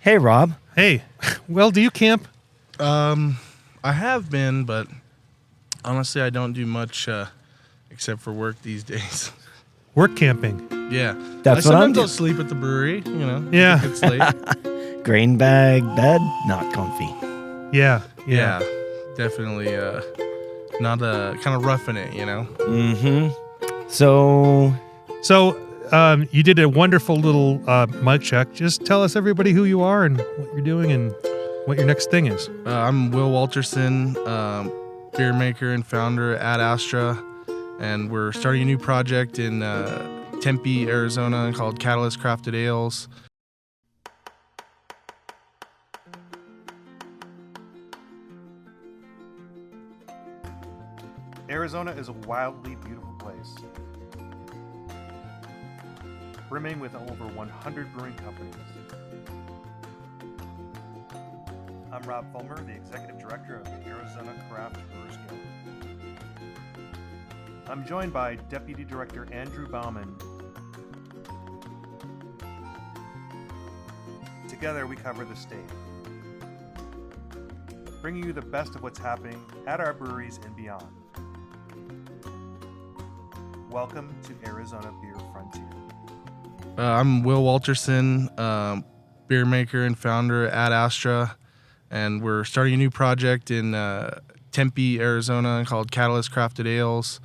Hey, Rob. Hey, well, do you camp? I have been, but honestly, I don't do much except for work these days. Work camping. Yeah. That's what I'm Sometimes I'll doing. sleep at the brewery, you know. Yeah. If it's late. Grain bag, bed, not comfy. Yeah. Yeah. Definitely not kind of roughing it, you know. Mm-hmm. So, you did a wonderful little mic check. Just tell us, everybody, who you are and what you're doing and what your next thing is. I'm Will Waltherson, beer maker and founder at Ad Astra, and we're starting a new project in Tempe, Arizona called Catalyst Crafted Ales. Arizona is a wildly beautiful place, brimming with over 100 brewing companies. I'm Rob Fulmer, the Executive Director of the Arizona Craft Brewers Guild. I'm joined by Deputy Director Andrew Bauman. Together we cover the state, bringing you the best of what's happening at our breweries and beyond. Welcome to Arizona Beer Frontier. I'm Will Waltherson, beer maker and founder at Ad Astra, and we're starting a new project in Tempe, Arizona called Catalyst Crafted Ales,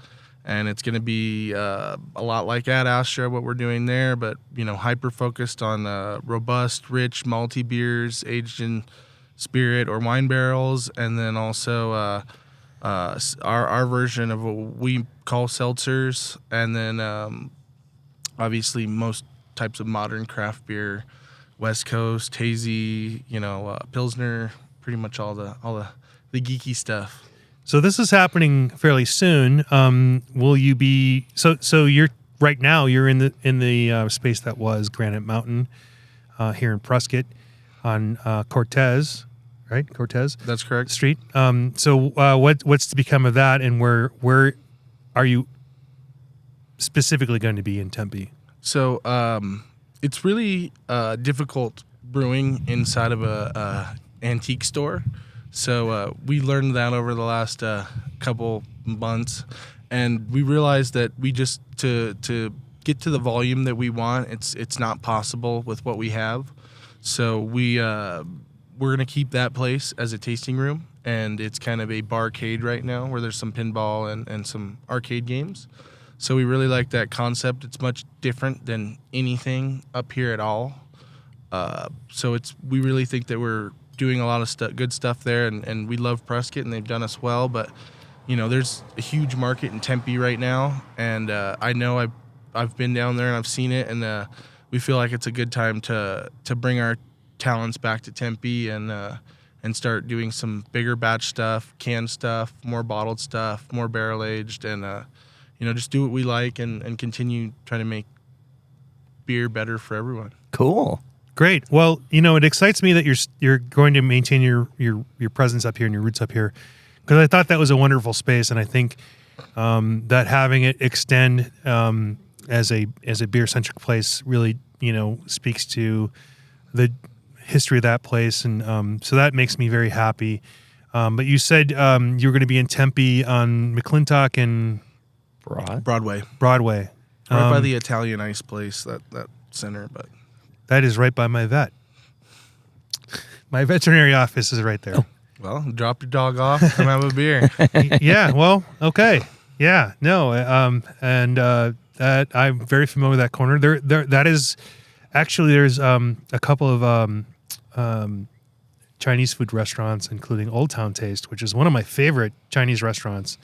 and it's going to be a lot like Ad Astra, what we're doing there, but hyper focused on robust, rich, malty beers aged in spirit or wine barrels, and then also our version of what we call seltzers, and then obviously most types of modern craft beer, West Coast, hazy, Pilsner, pretty much all the geeky stuff. So this is happening fairly soon. Will you be so you're right now you're in the space that was Granite Mountain here in Prescott on Cortez, right? Cortez. That's correct. Street. What's to become of that, and where are you specifically going to be in Tempe? So it's really difficult brewing inside of a antique store. So we learned that over the last couple months, and we realized that we just to get to the volume that we want, it's not possible with what we have. So we're gonna keep that place as a tasting room, and it's kind of a barcade right now where there's some pinball and some arcade games. So we really like that concept. It's much different than anything up here at all. So we really think that we're doing a lot of good stuff there, and we love Prescott, and they've done us well. But there's a huge market in Tempe right now, and I know I've been down there and I've seen it, and we feel like it's a good time to bring our talents back to Tempe and start doing some bigger batch stuff, canned stuff, more bottled stuff, more barrel aged, and just do what we like and continue trying to make beer better for everyone. cool. Great. Well, it excites me that you're going to maintain your presence up here and your roots up here, because I thought that was a wonderful space, and I think that having it extend as a beer centric place really speaks to the history of that place, and so that makes me very happy. But you said you were going to be in Tempe on McClintock and Broadway, Broadway, right by the Italian ice place, that center, but. That is right by my vet. My veterinary office is right there. Well, drop your dog off, come have a beer. Yeah, well, okay. Yeah, no, that I'm very familiar with that corner. That is actually there's a couple of Chinese food restaurants, including Old Town Taste, which is one of my favorite Chinese restaurants.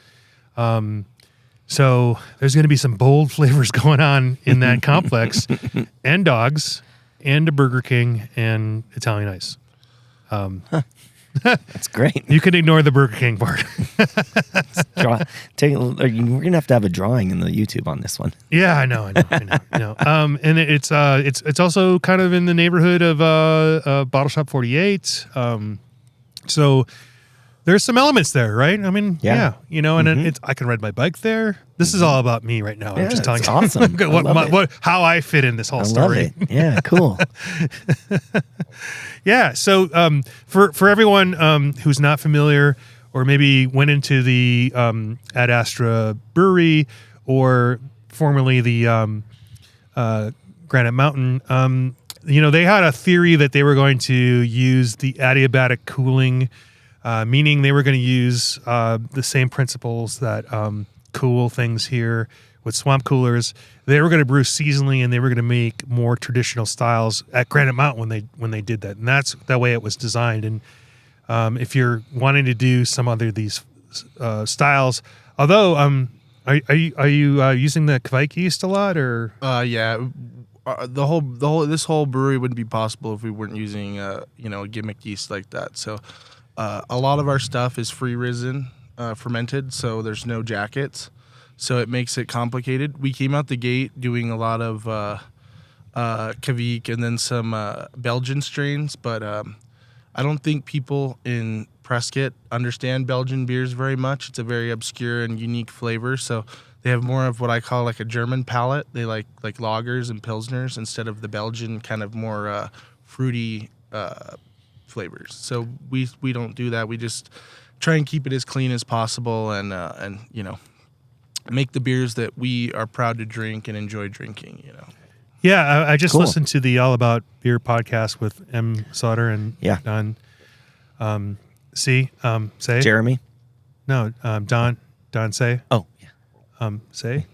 So there's going to be some bold flavors going on in that complex, and dogs, and a Burger King, and Italian ice. That's great. You can ignore the Burger King part. We're gonna have to have a drawing in the YouTube on this one. Yeah, I know. And it's also kind of in the neighborhood of Bottle Shop 48. So there's some elements there, right? I mean, Yeah. you know, and it's I can ride my bike there. This is all about me right now. Yeah, I'm just telling it's you awesome. I love it. how I fit in this whole I story. love it. Yeah, cool. Yeah. So for everyone who's not familiar, or maybe went into the Ad Astra brewery, or formerly the Granite Mountain, you know, they had a theory that they were going to use the adiabatic cooling, meaning they were going to use the same principles that cool things here with swamp coolers. They were going to brew seasonally, and they were going to make more traditional styles at Granite Mountain when they did that, and that's the way it was designed. And if you're wanting to do some other of these styles, although are you using the Kvike yeast a lot, or Yeah. This whole brewery wouldn't be possible if we weren't using a gimmick yeast like that. So a lot of our stuff is free risen fermented, so there's no jackets, so it makes it complicated. We came out the gate doing a lot of Kvike and then some Belgian strains, but I don't think people in Prescott understand Belgian beers very much. It's a very obscure and unique flavor, so they have more of what I call like a German palate. They like lagers and pilsners instead of the Belgian kind of more fruity flavors. So we don't do that. We just try and keep it as clean as possible, and you know, make the beers that we are proud to drink and enjoy drinking. You know. Yeah, I just Cool. listened to the All About Beer podcast with M. Sauter and Yeah. Don. Say Jeremy? no, Don say Oh, yeah. say.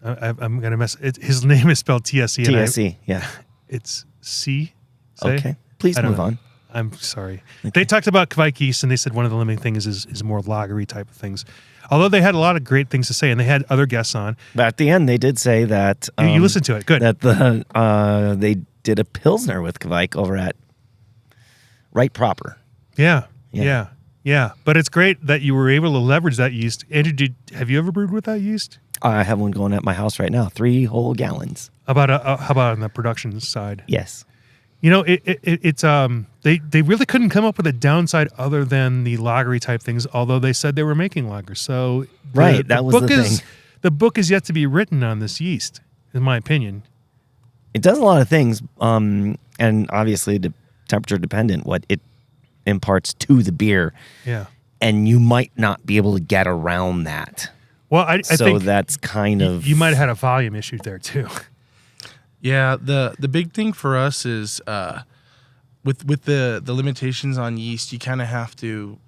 I'm gonna mess. His name is spelled TSE. and TSE. Yeah. It's C. Say? Okay. Please I don't move know. on. I'm sorry. They talked about Kvike yeast, and they said one of the limiting things is more lagery type of things. Although they had a lot of great things to say, and they had other guests on. But at the end, they did say that You listened to it. Good. that they did a Pilsner with Kvike over at Right Proper. Yeah. Yeah. But it's great that you were able to leverage that yeast. Andrew, have you ever brewed with that yeast? I have one going at my house right now, 3 whole gallons. How about on the production side? Yes. You know, it's they really couldn't come up with a downside other than the lagery type things. Although they said they were making lagers, so Right, that was the thing. The book is yet to be written on this yeast, in my opinion. It does a lot of things, and obviously temperature dependent, what it imparts to the beer. Yeah. And you might not be able to get around that. Well, I So think that's kind of... you might have had a volume issue there too. Yeah, the big thing for us is with the limitations on yeast, you kind of have to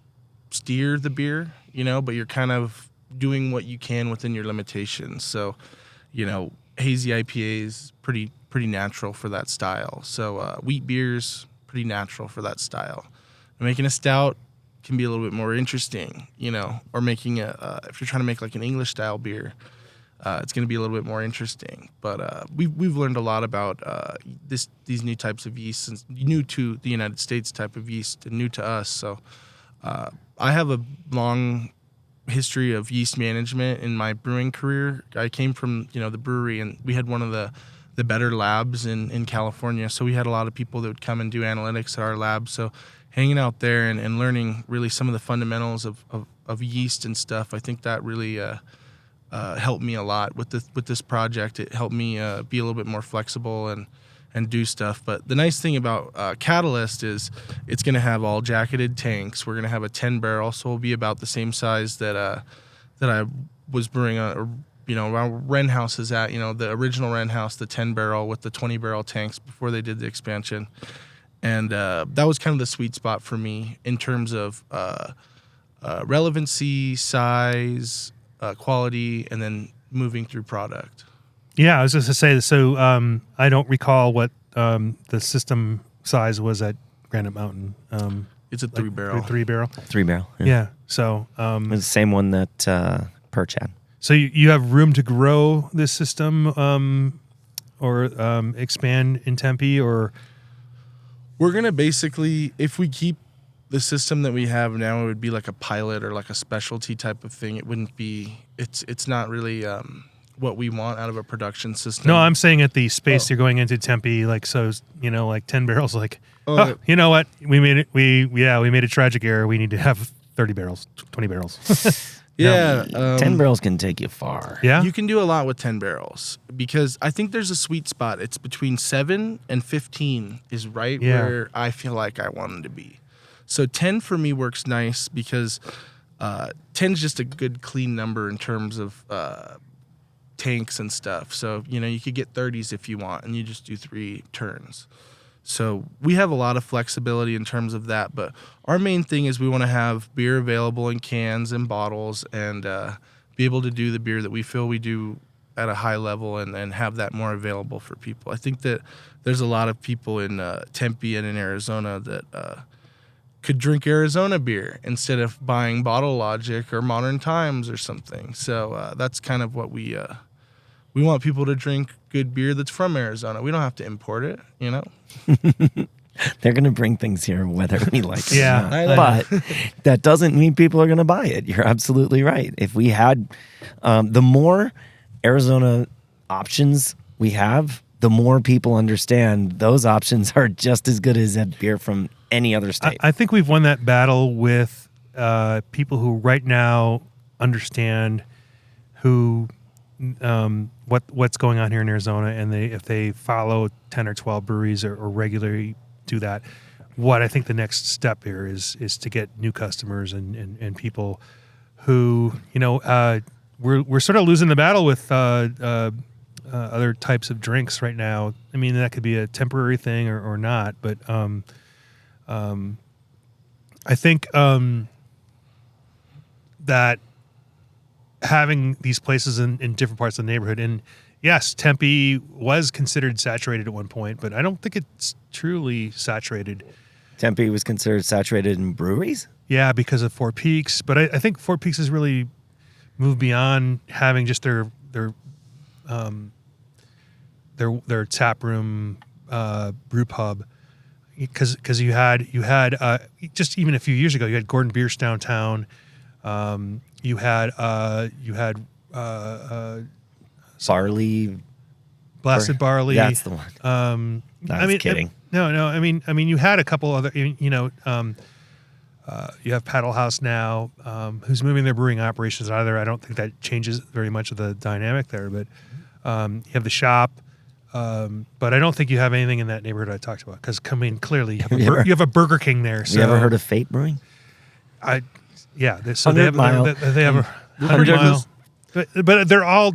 steer the beer, you know, but you're kind of doing what you can within your limitations. So, you know, hazy IPAs pretty natural for that style. So wheat beers pretty natural for that style. Making a stout can be a little bit more interesting, you know, or making if you're trying to make like an English style beer. It's going to be a little bit more interesting, but we've learned a lot about these new types of yeast, and new to the United States type of yeast, and new to us. So I have a long history of yeast management in my brewing career. I came from the brewery, and we had one of the better labs in California. So we had a lot of people that would come and do analytics at our lab. So hanging out there and learning really some of the fundamentals of yeast and stuff, I think that really helped me a lot with this project. It helped me be a little bit more flexible and do stuff. But the nice thing about Catalyst is it's going to have all jacketed tanks. We're going to have a 10 barrel, so it'll be about the same size that I was brewing our Wren House is at. The original Wren House, the 10 barrel with the 20 barrel tanks before they did the expansion. And that was kind of the sweet spot for me in terms of relevancy, size, quality, and then moving through product. Yeah, I was just to say, so I don't recall what the system size was at Granite Mountain. It's a 3 barrel. 3 barrel. 3 barrel. Yeah. So It's the same one that Perch had. so you have room to grow this system or expand in Tempe, or We're going to basically, if we keep the system that we have now, it would be like a pilot or like a specialty type of thing. It wouldn't be, it's not really what we want out of a production system. No, I'm saying at the space you're going into Tempe, like, so, like 10 barrels, like, you know what? We made it. We made a tragic error. We need to have 30 barrels, 20 barrels. Yeah. 10 barrels can take you far. Yeah. You can do a lot with 10 barrels because I think there's a sweet spot. It's between 7 and 15 is right where I feel like I want them to be. So 10 for me works nice because 10 is just a good clean number in terms of tanks and stuff. So, you could get 30s if you want, and you just do 3 turns. So we have a lot of flexibility in terms of that, but our main thing is we want to have beer available in cans and bottles and be able to do the beer that we feel we do at a high level and have that more available for people. I think that there's a lot of people in Tempe and in Arizona that could drink Arizona beer instead of buying Bottle Logic or Modern Times or something. So that's kind of what we want people to drink good beer that's from Arizona. We don't have to import it, They're going to bring things here whether we like it Yeah. or not. But that doesn't mean people are going to buy it. You're absolutely right. If we had the more Arizona options we have, the more people understand those options are just as good as that beer from any other state. I think we've won that battle with people who right now understand what's going on here in Arizona, and if they follow 10 or 12 breweries or regularly do that, what I think the next step here is to get new customers and people who, we're sort of losing the battle with other types of drinks right now. I mean, that could be a temporary thing or not, but I think that having these places in different parts of the neighborhood, and yes, Tempe was considered saturated at one point, but I don't think it's truly saturated. Tempe was considered saturated in breweries? Yeah, because of Four Peaks, but I think Four Peaks has really moved beyond having just their tap room brew pub, because you had just even a few years ago you had Gordon Bierce downtown. You had Barley. Blasted Barley. That's the one. I was kidding. No. I mean, you had a couple other. You have Paddle House now, who's moving their brewing operations either. I don't think that changes very much of the dynamic there. But you have the shop, but I don't think you have anything in that neighborhood I talked about. Because clearly you have a Burger King there. So you ever heard of Fate Brewing? Yeah. So they have 100 mile. But they're all.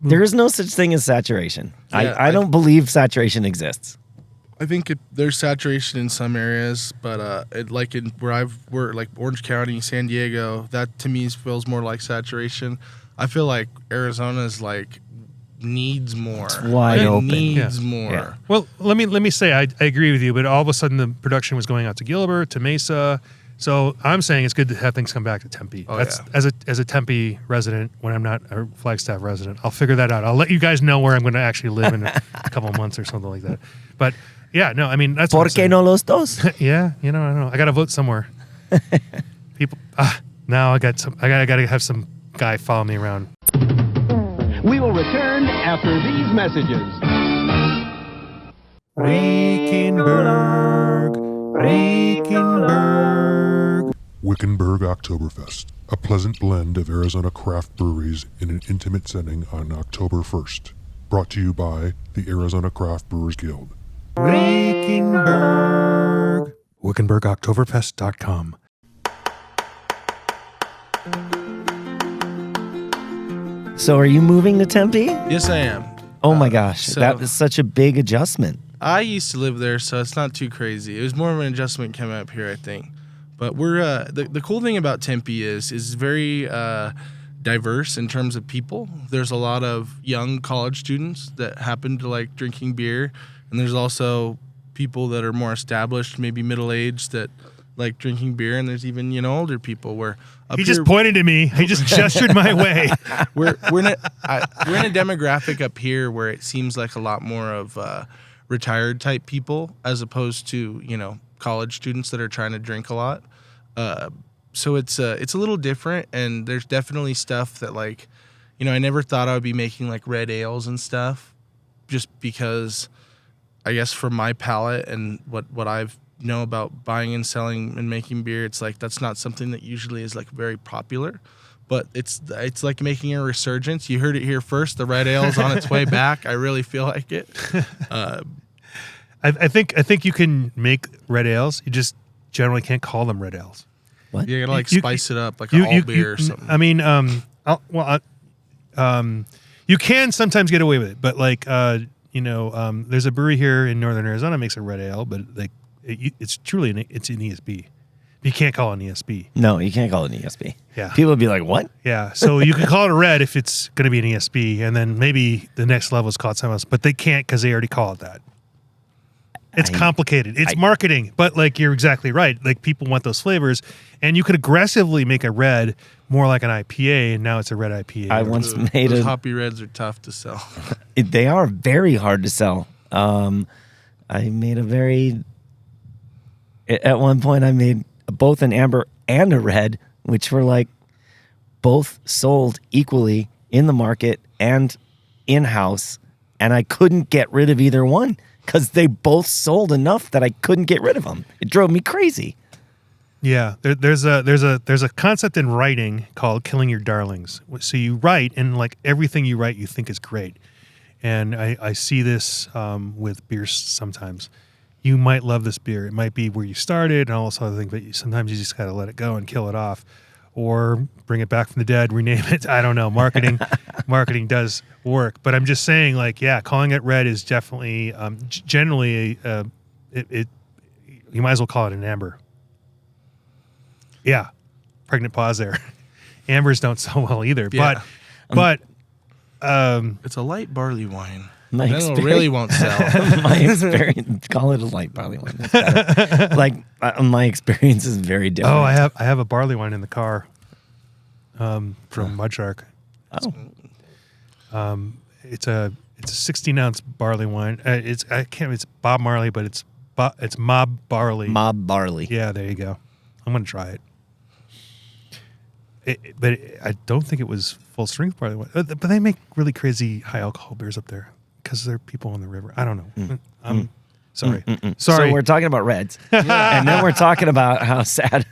There is no such thing as saturation. Yeah, I don't believe saturation exists. I think there's saturation in some areas, but like in where I've worked, like Orange County, San Diego, that to me feels more like saturation. I feel like Arizona's needs more. It's wide open. Needs more. Yeah. Well, let me say I agree with you, but all of a sudden the production was going out to Gilbert, to Mesa. So I'm saying it's good to have things come back to Tempe. As a Tempe resident, when I'm not a Flagstaff resident, I'll figure that out. I'll let you guys know where I'm going to actually live in a couple of months or something like that. But yeah, no, I mean that's. ¿Por qué no los dos? Yeah, I don't know. I got to vote somewhere. People, now I got to have some guy follow me around. We will return after these messages. Wickenburg Oktoberfest, a pleasant blend of Arizona craft breweries in an intimate setting on October 1st. Brought to you by the Arizona Craft Brewers Guild. Wickenburg. WickenburgOktoberfest.com. So are you moving to Tempe? Yes, I am. Oh my gosh, so- that is such a big adjustment. I used to live there, so it's not too crazy. It was more of an adjustment coming up here, I think. But we're the cool thing about Tempe is very diverse in terms of people. There's a lot of young college students that happen to like drinking beer, and there's also people that are more established, maybe middle-aged, that like drinking beer, and there's even older people. Where He just pointed at me. He just gestured my way. we're in a demographic up here where it seems like a lot more of retired type people as opposed to college students that are trying to drink a lot. So it's a little different, and there's definitely stuff that I never thought I would be making like red ales and stuff, just because I guess for my palate and what I've know about buying and selling and making beer, it's like that's not something that usually is like very popular. But it's like making a resurgence. You heard it here first. The red ale's on its way back. I really feel like it. I think you can make red ales. You just generally can't call them red ales. What? You gotta spice it up like an alt beer or something. I mean, you can sometimes get away with it, but like there's a brewery here in Northern Arizona that makes a red ale, but like it's truly it's an ESB. You can't call it an ESB. No, you can't call it an ESB. Yeah. People would be like, what? Yeah. So you can call it a red if it's going to be an ESB, and then maybe the next level is called something else, but they can't because they already call it that. It's complicated. It's marketing, but like you're exactly right. Like people want those flavors, and you could aggressively make a red more like an IPA, and now it's a red IPA. I once made those hoppy reds are tough to sell. They are very hard to sell. I made at one point I made both an amber and a red, which were like both sold equally in the market and in-house, and I couldn't get rid of either one because they both sold enough that I couldn't get rid of them. It drove me crazy. Yeah, there's a concept in writing called killing your darlings. So you write, and like everything you write, you think is great. And I see this with beers sometimes. You might love this beer. It might be where you started and all this other thing, but sometimes you just got to let it go and kill it off, or bring it back from the dead, rename it. I don't know. Marketing does work, but I'm just saying, like, yeah, calling it red is definitely generally you might as well call it an amber. Yeah, pregnant pause there. Ambers don't sell well either, Yeah. but It's a light barley wine. My Then it really won't sell. My experience, call it a light barley wine. That's better. Like my experience is very different. Oh, I have a barley wine in the car from Mudshark. Oh. It's a 16-ounce barley wine. It's Bob Marley, but it's Mob Barley. Mob barley. Yeah, there you go. I'm gonna try it. But I don't think it was full strength barley wine. But they make really crazy high alcohol beers up there because they're people on the river. I don't know. I'm sorry. Sorry. So we're talking about reds, and then we're talking about how sad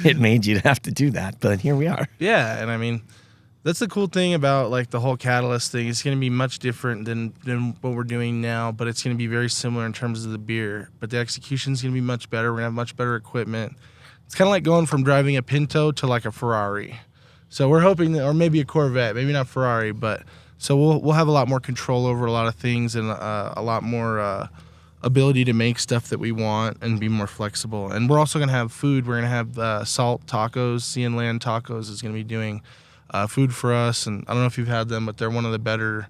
it made you to have to do that. But here we are. Yeah, and I mean, that's the cool thing about like the whole catalyst thing. It's going to be much different than what we're doing now, but it's going to be very similar in terms of the beer. But the execution is going to be much better. We're going to have much better equipment. It's kind of like going from driving a Pinto to like a Ferrari. So we're hoping that, or maybe a Corvette, maybe not Ferrari, but so we'll have a lot more control over a lot of things and a lot more ability to make stuff that we want and be more flexible. And we're also going to have food. We're going to have Salt Tacos. Sea and Land Tacos is going to be doing food for us. And I don't know if you've had them, but they're one of the better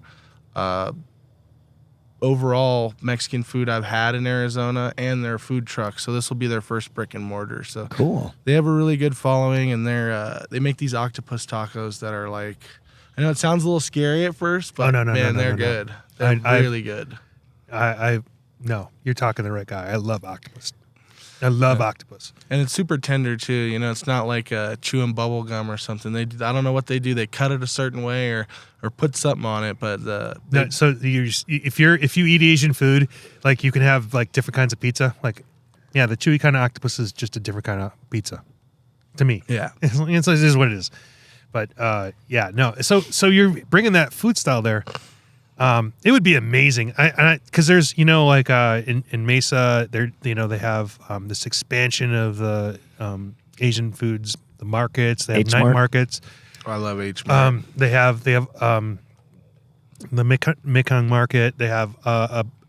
overall Mexican food I've had in Arizona, and their food truck. So this will be their first brick and mortar. So Cool. they have a really good following, and they make these octopus tacos that are like, I know it sounds a little scary at first, but they're good. They're really good. No, you're talking to the right guy. I love octopus. I love octopus. And it's super tender too. You know, it's not like chewing bubble gum or something. I don't know what they do. They cut it a certain way or put something on it. But so if you eat Asian food, like you can have like different kinds of pizza. Like, yeah, the chewy kind of octopus is just a different kind of pizza to me. Yeah, it's just what it is. But yeah, no. So you're bringing that food style there. It would be amazing. Because there's, like in Mesa, they have this expansion of the Asian foods, the markets. They have H-Mart. night markets. Oh, I love H-Mart. They have the Mekong market. They have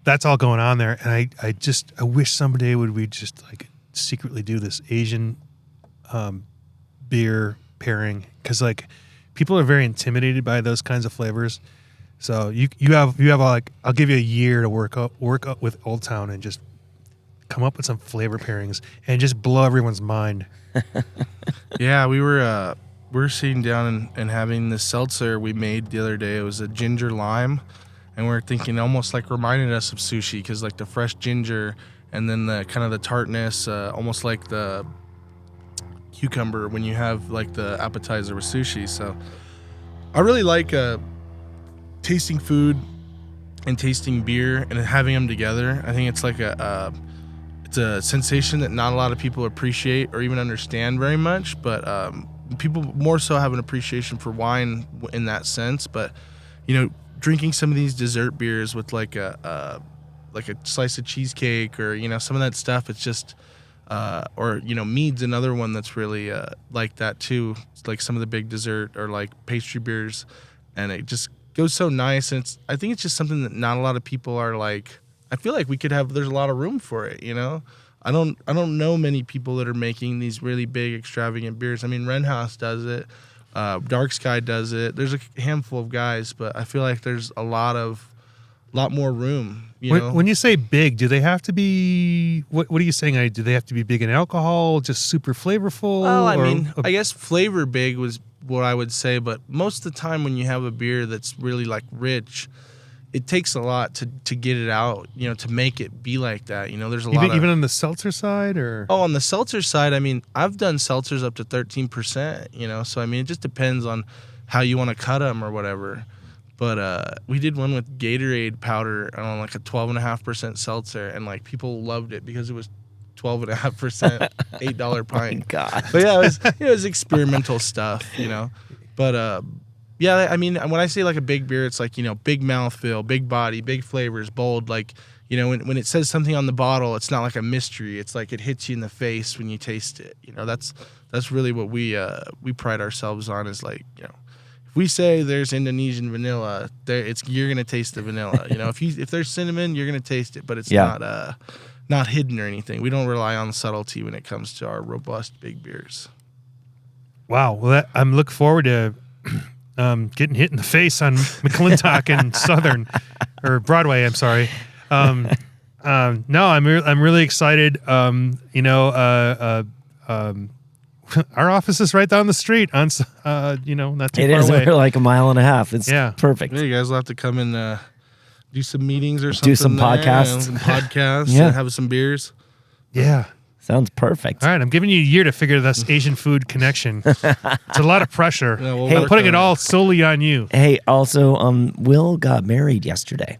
that's all going on there. And I wish someday we just like secretly do this Asian beer pairing, because like people are very intimidated by those kinds of flavors. So you have like, I'll give you a year to work up with Old Town and just come up with some flavor pairings and just blow everyone's mind. Yeah, we were sitting down and having this seltzer we made the other day. It was a ginger lime, and we were thinking almost like reminded us of sushi, because like the fresh ginger and then the kind of the tartness, almost like the cucumber when you have like the appetizer with sushi. So I really like tasting food and tasting beer and having them together. I think it's like it's a sensation that not a lot of people appreciate or even understand very much, but people more so have an appreciation for wine in that sense. But drinking some of these dessert beers with like a slice of cheesecake or some of that stuff, it's just or mead's another one that's really like that too. It's like some of the big dessert or like pastry beers, and it just goes so nice. And I think it's just something that not a lot of people are like. I feel like there's a lot of room for it. I don't know many people that are making these really big extravagant beers. I mean, Renhouse does it, Dark Sky does it. There's a handful of guys, but I feel like there's a lot more room. When you say big, do they have to be? What are you saying? Do they have to be big in alcohol? Just super flavorful? Well, I guess flavor big was what I would say, but most of the time when you have a beer that's really like rich, it takes a lot to get it out, to make it be like that. There's a lot even on the seltzer side, or on the seltzer side. I mean, I've done seltzers up to 13%. So I mean, it just depends on how you want to cut them or whatever. But we did one with Gatorade powder on like a 12.5% seltzer, and like people loved it because it was 12.5%, $8 pint. God. But yeah, it was experimental stuff, But yeah, I mean, when I say like a big beer, it's like big mouthfeel, big body, big flavors, bold. Like when it says something on the bottle, it's not like a mystery. It's like it hits you in the face when you taste it. That's really what we pride ourselves on. Is like if we say there's Indonesian vanilla, you're gonna taste the vanilla. If there's cinnamon, you're gonna taste it, but it's not hidden or anything. We don't rely on subtlety when it comes to our robust big beers. Wow. Well, I'm looking forward to getting hit in the face on McClintock and Southern or Broadway. I'm sorry. No, I'm really excited. Our office is right down the street on, not too It far is. away. We're like a mile and a half. It's perfect. Yeah, you guys will have to come and do some meetings or something. Do some podcasts. Some podcasts. Yeah. And have some beers. Yeah. Sounds perfect. All right, I'm giving you a year to figure this Asian food connection. It's a lot of pressure. Yeah, we'll I'm work putting on it it. all solely on you. Hey, also, Will got married yesterday.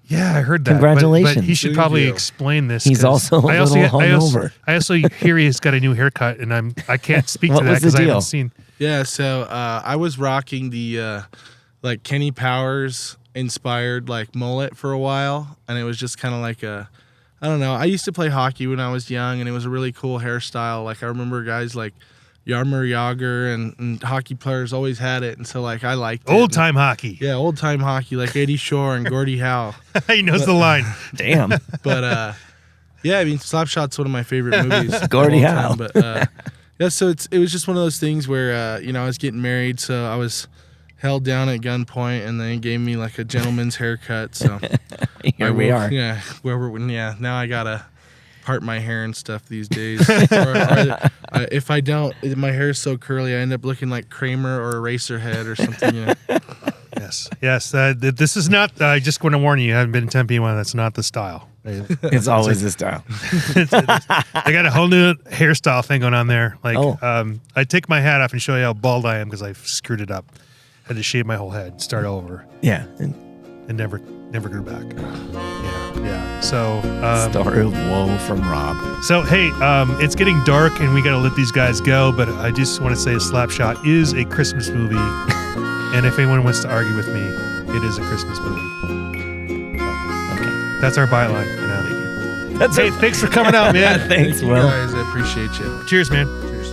Yeah, I heard that. Congratulations. But he should Thank probably you. explain this. He's 'cause also a little hungover. I also hear he's got a new haircut, and I can't speak What to that was the because I deal? haven't seen. Yeah, so I was rocking the like Kenny Powers inspired like mullet for a while, and it was just kind of like I don't know. I used to play hockey when I was young, and it was a really cool hairstyle. Like I remember guys like Jaromir Jagr and hockey players always had it, and so like I liked it. Old time hockey. Yeah, old time hockey like Eddie Shore and Gordie Howe. He knows the line. Damn. But yeah, I mean, Slapshot's one of my favorite movies. of Gordie all Howe. time. But yeah, so it was just one of those things where I was getting married, so I was held down at gunpoint, and they gave me like a gentleman's haircut. So Here we are. Yeah, now I gotta part my hair and stuff these days. If I don't, my hair is so curly, I end up looking like Kramer or Eraserhead or something. Yes. This is not. I just want to warn you. You haven't been in Tempe one. That's not the style. It's always this style. I got a whole new hairstyle thing going on there. Like, Oh. I take my hat off and show you how bald I am because I screwed it up. Had to shave my whole head, start over, Yeah. and never grew back. Yeah. So, Story of woe from Rob. so hey, it's getting dark and we got to let these guys go. But I just want to say, Slapshot is a Christmas movie, and if anyone wants to argue with me, it is a Christmas movie. Okay. That's our byline for now. That's Hey, it. thanks for coming out, man. Thanks, Thank you Will. guys. I appreciate you. Cheers, man. Cheers.